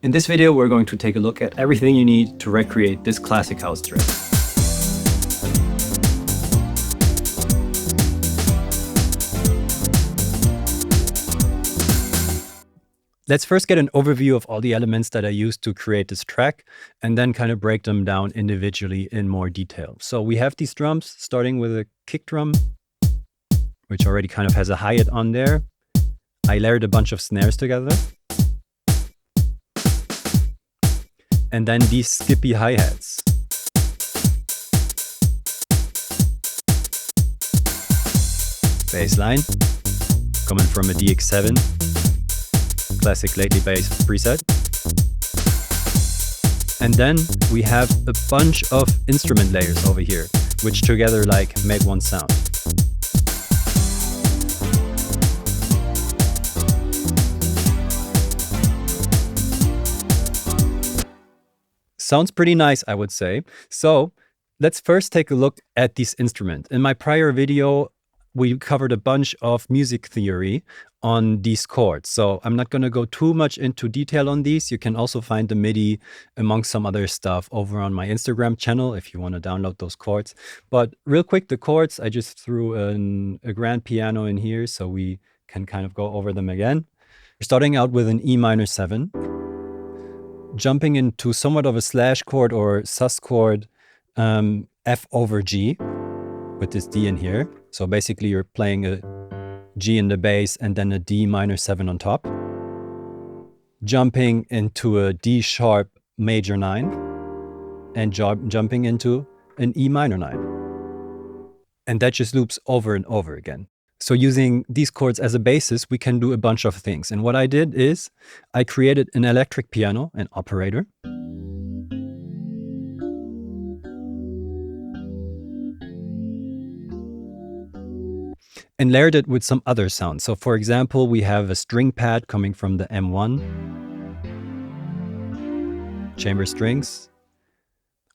In this video, we're going to take a look at everything you need to recreate this classic house thread. Let's first get an overview of all the elements that I used to create this track and then kind of break them down individually in more detail. So we have these drums, starting with a kick drum, which already kind of has a hi-hat on there. I layered a bunch of snares together. And then these skippy hi-hats. Bassline, coming from a DX7 Classic Lately Bass preset. And then we have a bunch of instrument layers over here, which together like make one sound. Sounds pretty nice, I would say. So let's first take a look at this instrument. In my prior video, we covered a bunch of music theory on these chords. So I'm not going to go too much into detail on these. You can also find the MIDI amongst some other stuff over on my Instagram channel if you want to download those chords. But real quick, the chords, I just threw a grand piano in here so we can kind of go over them again. We're starting out with an E minor 7. Jumping into somewhat of a slash chord or sus chord, F over G with this D in here. So basically you're playing a G in the bass and then a D minor 7 on top. Jumping into a D sharp major 9 and jumping into an E minor 9. And that just loops over and over again. So using these chords as a basis, we can do a bunch of things. And what I did is I created an electric piano, an operator. And layered it with some other sounds. So for example, we have a string pad coming from the M1 chamber strings,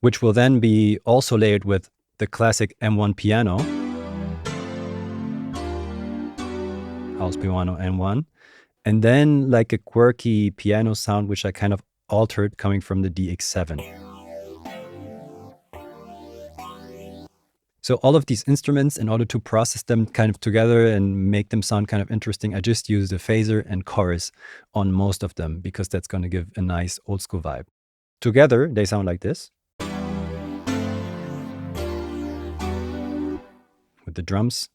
which will then be also layered with the classic M1 piano. House piano N1, and then like a quirky piano sound which I kind of altered coming from the DX7. So all of these instruments, in order to process them kind of together and make them sound kind of interesting, I just used a phaser and chorus on most of them because that's going to give a nice old school vibe. Together they sound like this, with the drums.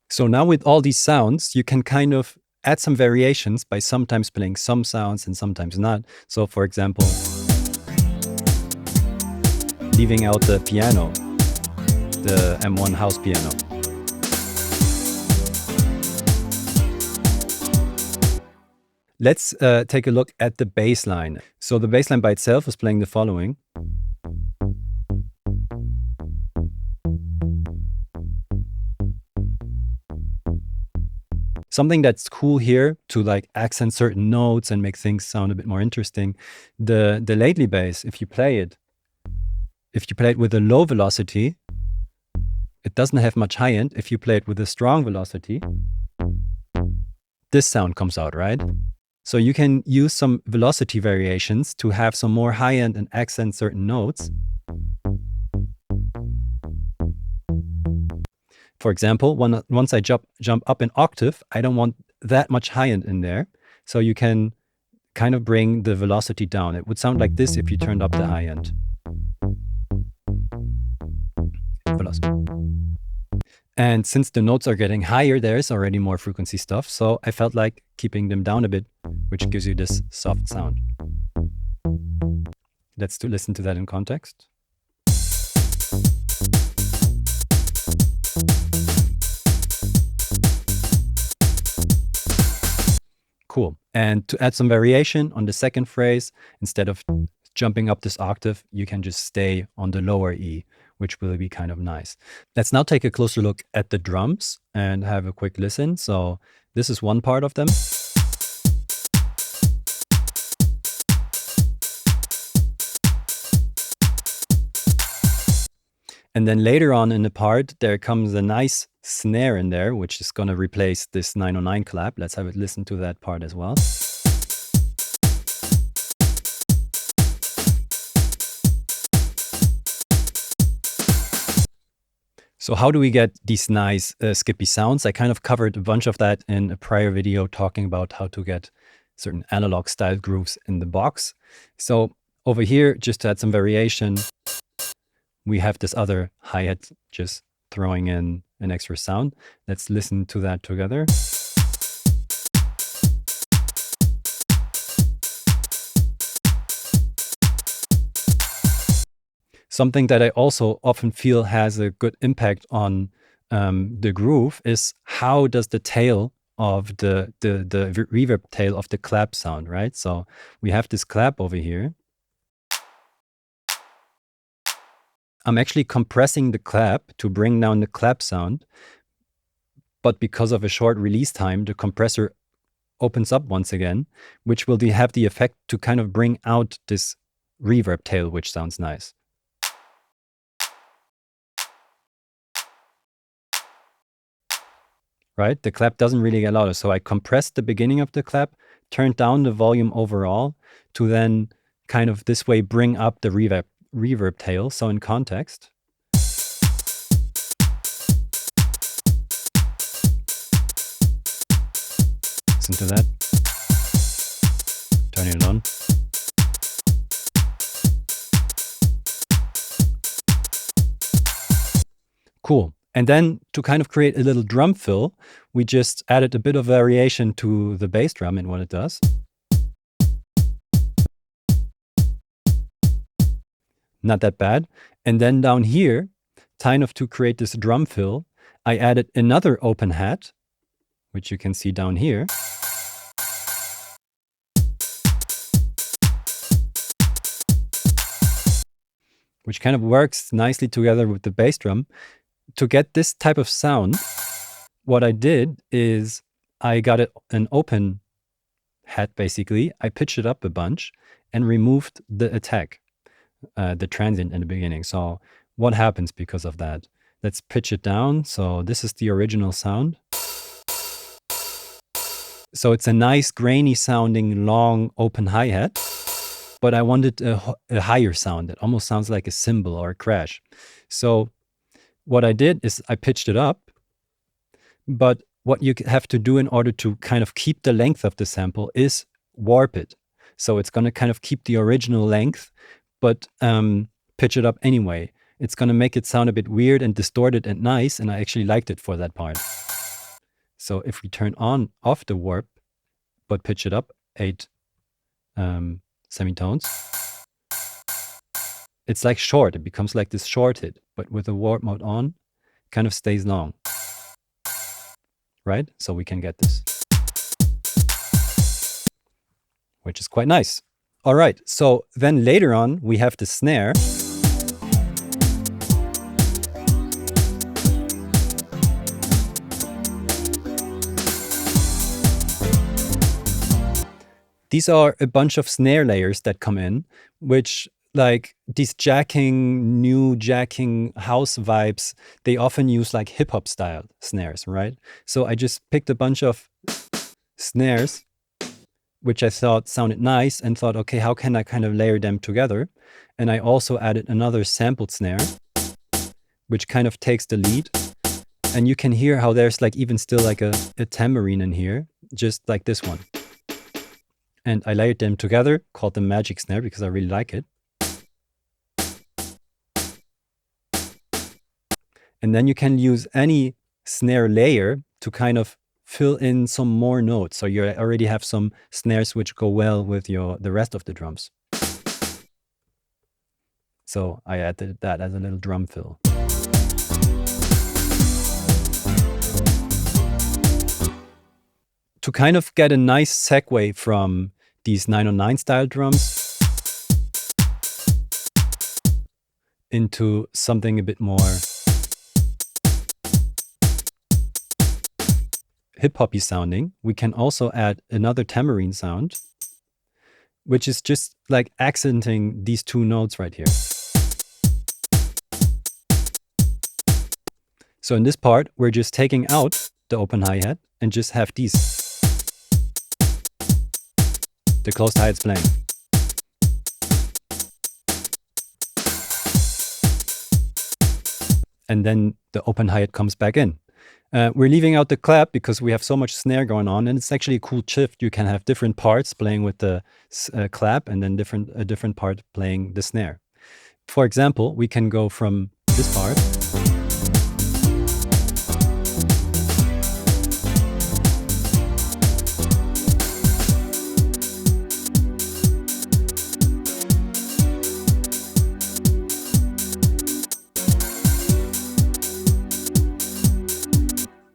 So now with all these sounds, you can kind of add some variations by sometimes playing some sounds and sometimes not. So for example, leaving out the piano, the M1 house piano. Let's take a look at the bass line. So the bass line by itself is playing the following. Something that's cool here to like accent certain notes and make things sound a bit more interesting. The lately bass, if you play it with a low velocity, it doesn't have much high end. If you play it with a strong velocity, this sound comes out, right? So you can use some velocity variations to have some more high end and accent certain notes. For example, once I jump up an octave, I don't want that much high end in there. So you can kind of bring the velocity down. It would sound like this if you turned up the high end. Velocity. And since the notes are getting higher, there's already more frequency stuff. So I felt like keeping them down a bit, which gives you this soft sound. Let's listen to that in context. Cool. And to add some variation on the second phrase, instead of jumping up this octave, you can just stay on the lower E, which will be kind of nice. Let's now take a closer look at the drums and have a quick listen. So this is one part of them. And then later on in the part, there comes a nice snare in there, which is going to replace this 909 clap. Let's have a listen to that part as well. So how do we get these nice skippy sounds? I kind of covered a bunch of that in a prior video talking about how to get certain analog style grooves in the box. So over here, just to add some variation, we have this other hi-hat just throwing in an extra sound. Let's listen to that together. Something that I also often feel has a good impact on the groove is how does the tail of the reverb tail of the clap sound, right? So we have this clap over here. I'm actually compressing the clap to bring down the clap sound, but because of a short release time, the compressor opens up once again, which will have the effect to kind of bring out this reverb tail, which sounds nice. Right? The clap doesn't really get louder. So I compressed the beginning of the clap, turned down the volume overall to then kind of this way bring up the reverb tail. So in context. Listen to that. Turning it on. Cool. And then to kind of create a little drum fill, we just added a bit of variation to the bass drum and what it does. Not that bad. And then down here, kind of to create this drum fill, I added another open hat, which you can see down here. Which kind of works nicely together with the bass drum. To get this type of sound, what I did is I got an open hat, basically. I pitched it up a bunch and removed the attack, the transient in the beginning. So what happens because of that? Let's pitch it down. So this is the original sound. So it's a nice grainy sounding long open hi-hat, but I wanted a higher sound. It almost sounds like a cymbal or a crash. So what I did is I pitched it up, but what you have to do in order to kind of keep the length of the sample is warp it. So it's going to kind of keep the original length, but pitch it up anyway. It's going to make it sound a bit weird and distorted and nice, and I actually liked it for that part. So if we turn off the warp, but pitch it up 8 semitones, it's like short. It becomes like this short hit, but with the warp mode on, kind of stays long. Right? So we can get this, which is quite nice. All right. So then later on, we have the snare. These are a bunch of snare layers that come in, which like these new jacking house vibes, they often use like hip hop style snares, right? So I just picked a bunch of snares, which I thought sounded nice and thought, okay, how can I kind of layer them together? And I also added another sampled snare, which kind of takes the lead. And you can hear how there's like even still like a tambourine in here, just like this one. And I layered them together, called them magic snare because I really like it. And then you can use any snare layer to kind of fill in some more notes. So you already have some snares which go well with the rest of the drums. So I added that as a little drum fill. To kind of get a nice segue from these 909 style drums into something a bit more hip-hoppy sounding, we can also add another tambourine sound, which is just like accenting these two notes right here. So in this part, we're just taking out the open hi-hat and just have these. The closed hi-hats playing. And then the open hi-hat comes back in. We're leaving out the clap because we have so much snare going on, and it's actually a cool shift. You can have different parts playing with the clap and then a different part playing the snare. For example, we can go from this part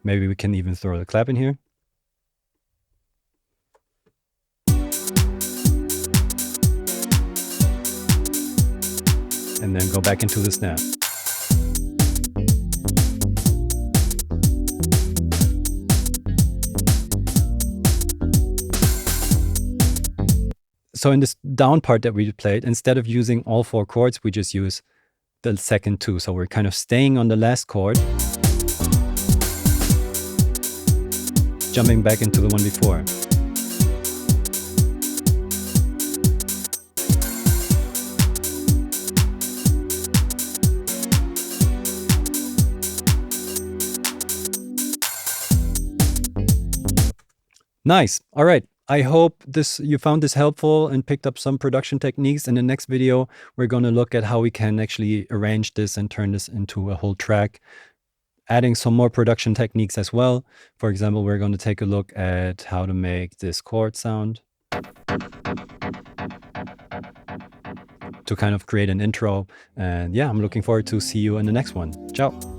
maybe we can even throw the clap in here. And then go back into the snare. So in this down part that we played, instead of using all 4 chords, we just use the second 2. So we're kind of staying on the last chord, jumping back into the one before. Nice. All right. I hope you found this helpful and picked up some production techniques. In the next video, we're going to look at how we can actually arrange this and turn this into a whole track, adding some more production techniques as well. For example, we're going to take a look at how to make this chord sound to kind of create an intro. And yeah, I'm looking forward to see you in the next one. Ciao.